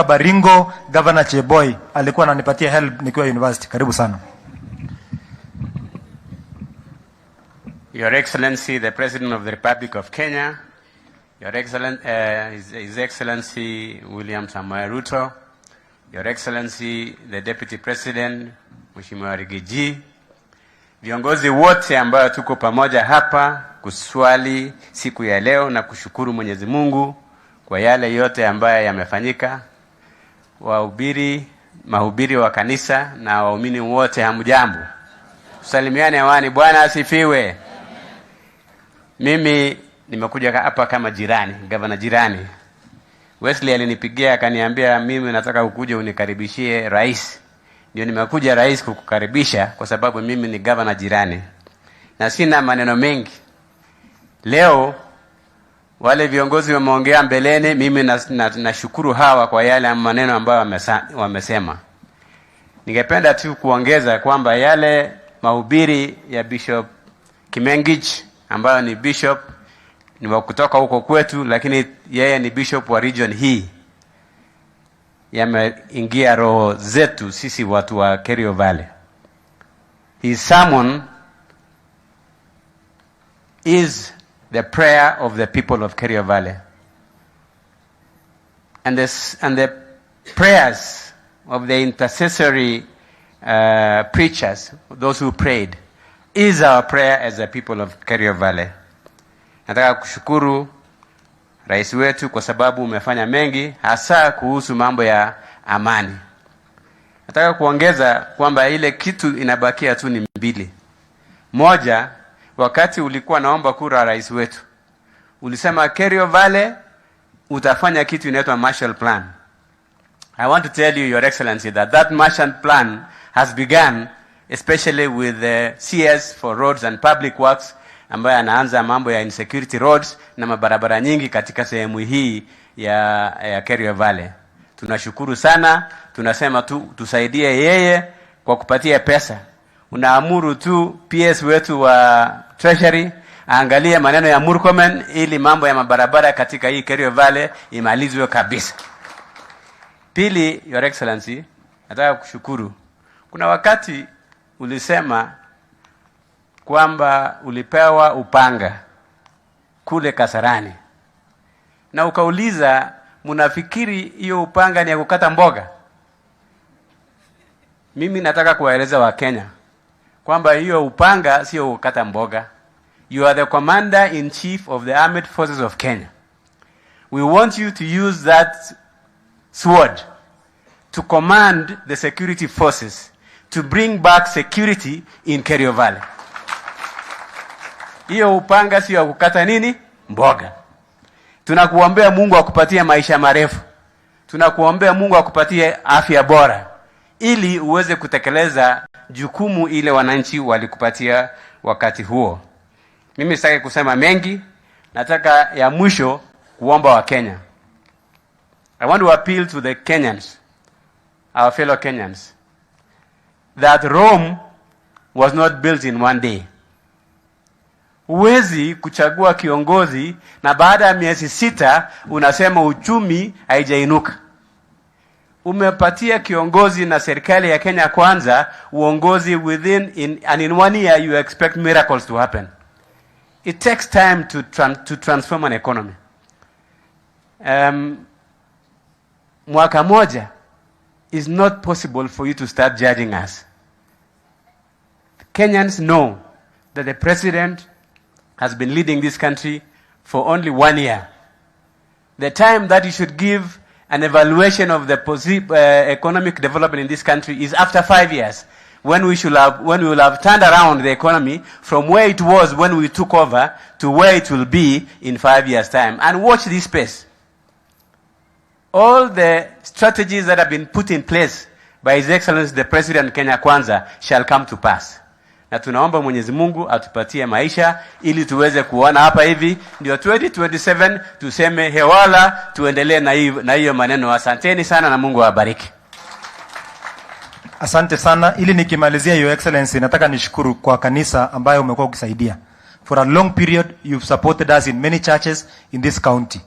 Baringo, Governor Cheboi alikuwa ananipatia help nikiwa university. Karibu sana. Your Excellency, the President of the Republic of Kenya, His Excellency William Samoei RUTO, Your Excellency the Deputy President Mheshimiwa Rigiji, viongozi wote ambao tuko pamoja hapa kuswali siku ya leo na kushukuru Mwenyezi Mungu kwa yale yote ambayo yamefanyika, mahubiri wa kanisa na waumini wote, hamjambo. Tusalimiane hewani. Bwana asifiwe. Mimi nimekuja hapa kama jirani, gavana jirani. Wesley alinipigia akaniambia mimi nataka ukuje unikaribishie rais. Ndio nimekuja rais kukukaribisha kwa sababu mimi ni gavana jirani. Na sina maneno mengi. Leo wale viongozi wameongea mbeleni, mimi nashukuru hawa kwa yale maneno ambayo wamesema. Ningependa tu kuongeza kwamba yale mahubiri ya Bishop Kimengich ambayo ni bishop ni wa kutoka huko kwetu, lakini yeye ni bishop wa region hii, yameingia roho zetu sisi watu wa Kerio Valley. His sermon is the prayer of the people of Kerio Valley. And the prayers of the intercessory preachers, those who prayed, is our prayer as the people of Kerio Valley. Nataka kushukuru rais wetu kwa sababu umefanya mengi, hasa kuhusu mambo ya amani. Nataka kuongeza kwamba ile kitu inabakia tu ni mbili. Moja, wakati ulikuwa naomba kura rais wetu, ulisema Kerio Valley utafanya kitu inaitwa Marshall Plan. I want to tell you, Your Excellency, that Marshall Plan has begun, especially with the CS for Roads and Public Works, ambaye anaanza mambo ya insecurity roads na mabarabara nyingi katika sehemu hii ya Kerio Valley. Tunashukuru sana, tunasema tusaidie yeye kwa kupatia pesa. Unaamuru tu PS wetu wa Treasury aangalie maneno ya Murkomen ili mambo ya mabarabara katika hii Kerio Valley imalizwe kabisa. Pili, Your Excellency, nataka kushukuru. Kuna wakati ulisema kwamba ulipewa upanga kule Kasarani. Na ukauliza, mnafikiri hiyo upanga ni ya kukata mboga? Mimi nataka kuwaeleza wa Kenya kwamba hiyo upanga sio kukata mboga. You are the commander in chief of the armed forces of Kenya. We want you to use that sword to command the security forces to bring back security in Kerio Valley. Hiyo upanga sio kukata nini? Mboga. Tunakuombea Mungu akupatie maisha marefu. Tunakuombea Mungu akupatie afya bora ili uweze kutekeleza jukumu ile wananchi walikupatia wakati huo. Mimi sitaki kusema mengi, nataka ya mwisho kuomba wa Kenya. I want to appeal to the Kenyans, our fellow Kenyans, that Rome was not built in one day. Huwezi kuchagua kiongozi na baada ya miezi 6 unasema uchumi haijainuka. Umepatia kiongozi na serikali ya Kenya Kwanza uongozi in 1 year you expect miracles to happen. It takes time to transform an economy. Mwaka moja is not possible for you to start judging us. Kenyans know that the president has been leading this country for only 1 year. The time that you should give an evaluation of the economic development in this country is after 5 years, when we will have turned around the economy from where it was when we took over to where it will be in 5 years' time. And watch this space. All the strategies that have been put in place by His Excellency the President Kenya Kwanza shall come to pass. Na tunaomba Mwenyezi Mungu atupatie maisha ili tuweze kuona hapa hivi ndio 2027 tuseme hewala, tuendelee na hiyo maneno. Asanteni sana na Mungu awabariki. Asante sana. Ili nikimalizia, Your Excellency, nataka nishukuru kwa kanisa ambayo umekuwa ukisaidia. For a long period you've supported us in many churches in this county.